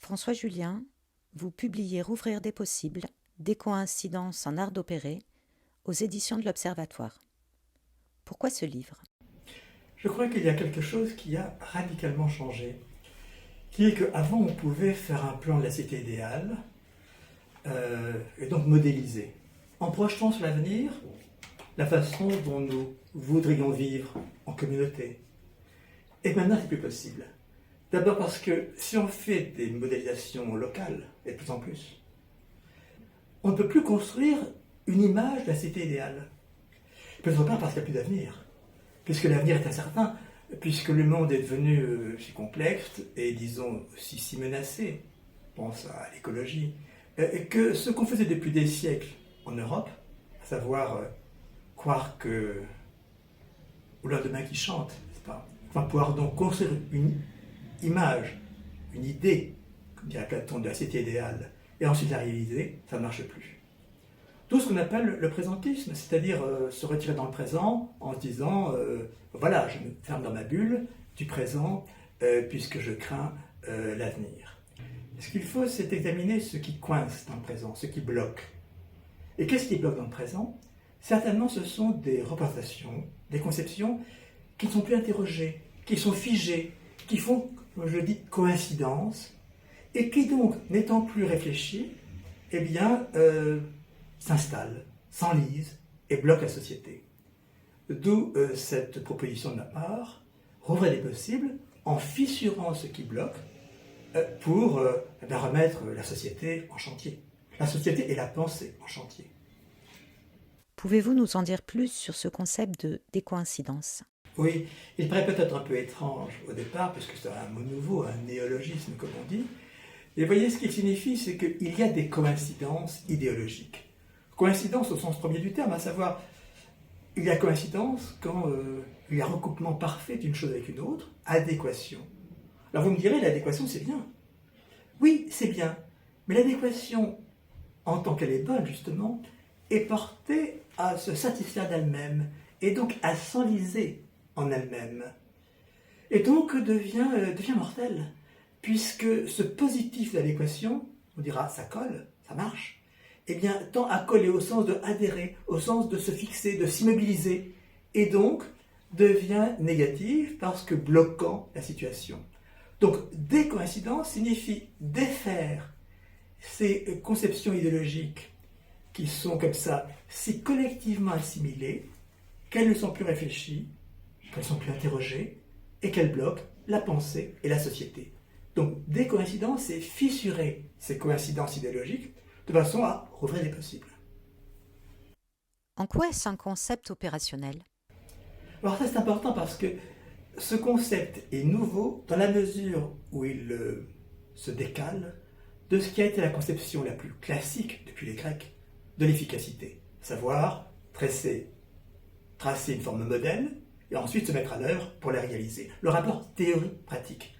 François Julien, vous publiez Rouvrir des possibles, des coïncidences en art d'opérer, aux éditions de l'Observatoire. Pourquoi ce livre? Je crois qu'il y a quelque chose qui a radicalement changé, qui est qu'avant on pouvait faire un plan de la cité idéale, et donc modéliser, en projetant sur l'avenir la façon dont nous voudrions vivre en communauté. Et maintenant c'est plus possible. D'abord parce que si on fait des modélisations locales, et de plus en plus, on ne peut plus construire une image de la cité idéale. Peut-être pas parce qu'il n'y a plus d'avenir, puisque l'avenir est incertain, puisque le monde est devenu si complexe et disons aussi si menacé, je pense à l'écologie, et que ce qu'on faisait depuis des siècles en Europe, à savoir croire que au lendemain qui chante, n'est-ce pas, enfin pouvoir donc construire une image, une idée, comme dirait Platon, de la cité idéale, et ensuite la réaliser, ça ne marche plus. Tout ce qu'on appelle le présentisme, c'est-à-dire se retirer dans le présent en se disant voilà, je me ferme dans ma bulle du présent puisque je crains l'avenir. Ce qu'il faut, c'est examiner ce qui coince dans le présent, ce qui bloque. Et qu'est-ce qui bloque dans le présent? Certainement, ce sont des représentations, des conceptions qui ne sont plus interrogées, qui sont figées, qui font, je dis, coïncidence, et qui donc, n'étant plus réfléchies, eh bien, s'installent, s'enlisent et bloquent la société. D'où cette proposition de ma part, rouvrir les possibles en fissurant ce qui bloque pour remettre la société en chantier. La société et la pensée en chantier. Pouvez-vous nous en dire plus sur ce concept de décoïncidence? Oui, il paraît peut-être un peu étrange au départ, puisque c'est un mot nouveau, un néologisme comme on dit. Et voyez, ce qu'il signifie, c'est qu'il y a des coïncidences idéologiques. Coïncidence au sens premier du terme, à savoir, il y a coïncidence quand il y a recoupement parfait d'une chose avec une autre, adéquation. Alors vous me direz, l'adéquation c'est bien. Oui, c'est bien, mais l'adéquation, en tant qu'elle est bonne justement, est portée à se satisfaire d'elle-même, et donc à s'enliser en elle-même. Et donc devient mortelle, puisque ce positif d'adéquation, on dira ça colle, ça marche, eh bien tend à coller au sens de adhérer, au sens de se fixer, de s'immobiliser, et donc devient négatif parce que bloquant la situation. Donc décoïncidence signifie défaire ces conceptions idéologiques qui sont comme ça si collectivement assimilées qu'elles ne sont plus réfléchies, qu'elles ne sont plus interrogées et qu'elles bloquent la pensée et la société. Donc décoïncidence, c'est fissurer ces coïncidences idéologiques de façon à rouvrir les possibles. En quoi est-ce un concept opérationnel? Alors ça c'est important parce que ce concept est nouveau dans la mesure où il se décale de ce qui a été la conception la plus classique depuis les Grecs de l'efficacité, savoir tracer une forme modèle et ensuite se mettre à l'œuvre pour la réaliser. Le rapport théorie-pratique.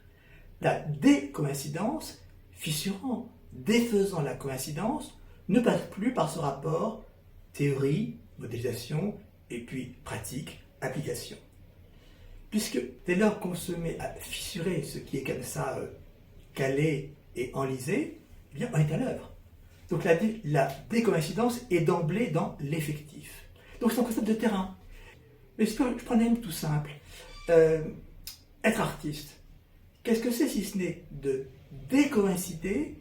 La décoïncidence, fissurant, défaisant la coïncidence, ne passe plus par ce rapport théorie, modélisation, et puis pratique, application. Puisque dès lors qu'on se met à fissurer ce qui est comme ça calé et enlisé, eh bien on est à l'œuvre. Donc la décoïncidence est d'emblée dans l'effectif. Donc c'est un concept de terrain. Mais je prends un exemple tout simple. Être artiste, qu'est-ce que c'est si ce n'est de décoïncider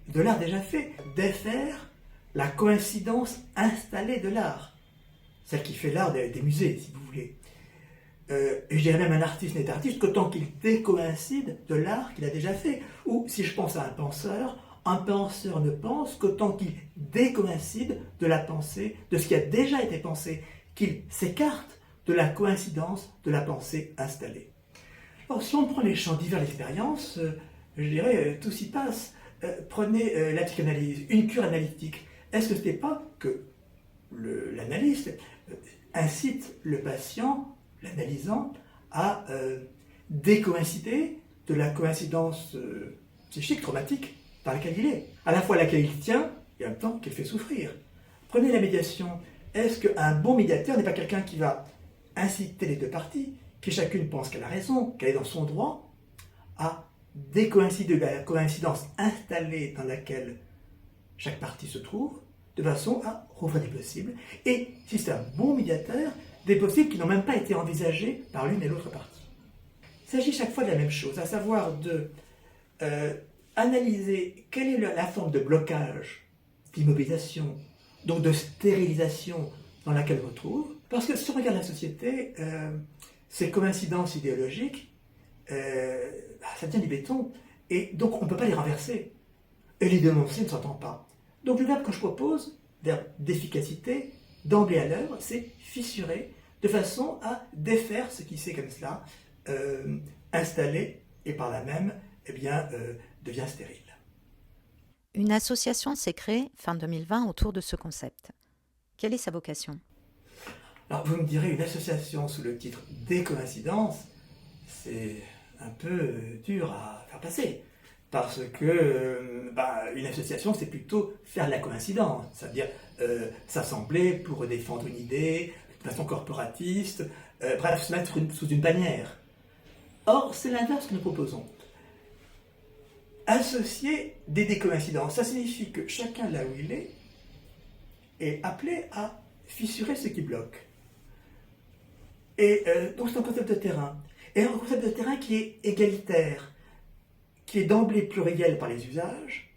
de l'art déjà fait, défaire la coïncidence installée de l'art, celle qui fait l'art des musées, si vous voulez. Et je dirais même un artiste n'est artiste qu'autant qu'il décoïncide de l'art qu'il a déjà fait. Ou si je pense à un penseur ne pense qu'autant qu'il décoïncide de la pensée, de ce qui a déjà été pensé, qu'il s'écarte de la coïncidence de la pensée installée. Alors, si on prend les champs divers d'expérience, je dirais tout s'y passe. Prenez la psychanalyse, une cure analytique. Est-ce que ce n'est pas que l'analyste incite le patient, l'analysant, à décoïncider de la coïncidence psychique, traumatique, dans laquelle il est, à la fois laquelle il tient et en même temps qu'elle fait souffrir. Prenez la médiation. Est-ce qu'un bon médiateur n'est pas quelqu'un qui va inciter les deux parties, qui chacune pense qu'elle a raison, qu'elle est dans son droit, à décoïncider de la coïncidence installée dans laquelle chaque partie se trouve, de façon à rouvrir des possibles, et, si c'est un bon médiateur, des possibles qui n'ont même pas été envisagés par l'une et l'autre partie. Il s'agit chaque fois de la même chose, à savoir de analyser quelle est la forme de blocage, d'immobilisation, donc de stérilisation dans laquelle on se trouve. Parce que si on regarde la société, ces coïncidences idéologiques, ça devient du béton, et donc on ne peut pas les renverser. Et les dénoncer ne s'entend pas. Donc le verbe que je propose, verbe d'efficacité, d'emblée à l'œuvre, c'est fissurer, de façon à défaire ce qui s'est comme cela installé, et par là même, devient stérile. Une association s'est créée fin 2020 autour de ce concept. Quelle est sa vocation ? Alors vous me direz, une association sous le titre des coïncidences, c'est un peu dur à faire passer. Parce que une association, c'est plutôt faire la coïncidence, c'est-à-dire s'assembler pour défendre une idée, de façon corporatiste, bref, se mettre sous une bannière. Or, c'est l'inverse que nous proposons. Associer des décoïncidences, ça signifie que chacun là où il est appelé à fissurer ce qui bloque. Et donc c'est un concept de terrain. Et un concept de terrain qui est égalitaire, qui est d'emblée pluriel par les usages,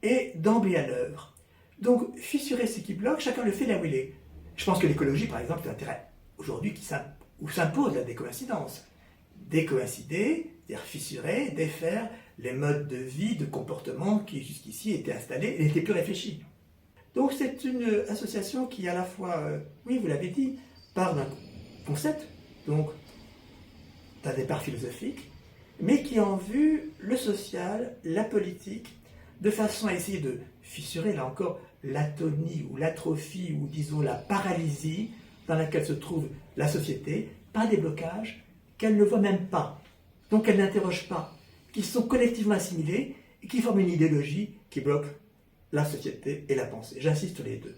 et d'emblée à l'œuvre. Donc fissurer ce qui bloque, chacun le fait là où il est. Je pense que l'écologie, par exemple, c'est un terrain aujourd'hui où s'impose la décoïncidence. Décoïncider, c'est-à-dire fissurer, défaire les modes de vie, de comportement qui jusqu'ici étaient installés et n'étaient plus réfléchis. Donc c'est une association qui à la fois, oui vous l'avez dit, part d'un concept, donc d'un départ philosophique, mais qui a en vue le social, la politique, de façon à essayer de fissurer, là encore, l'atonie ou l'atrophie, ou disons la paralysie dans laquelle se trouve la société, par des blocages qu'elle ne voit même pas, donc elle n'interroge pas, qui sont collectivement assimilés et qui forment une idéologie qui bloque la société et la pensée. J'insiste sur les deux.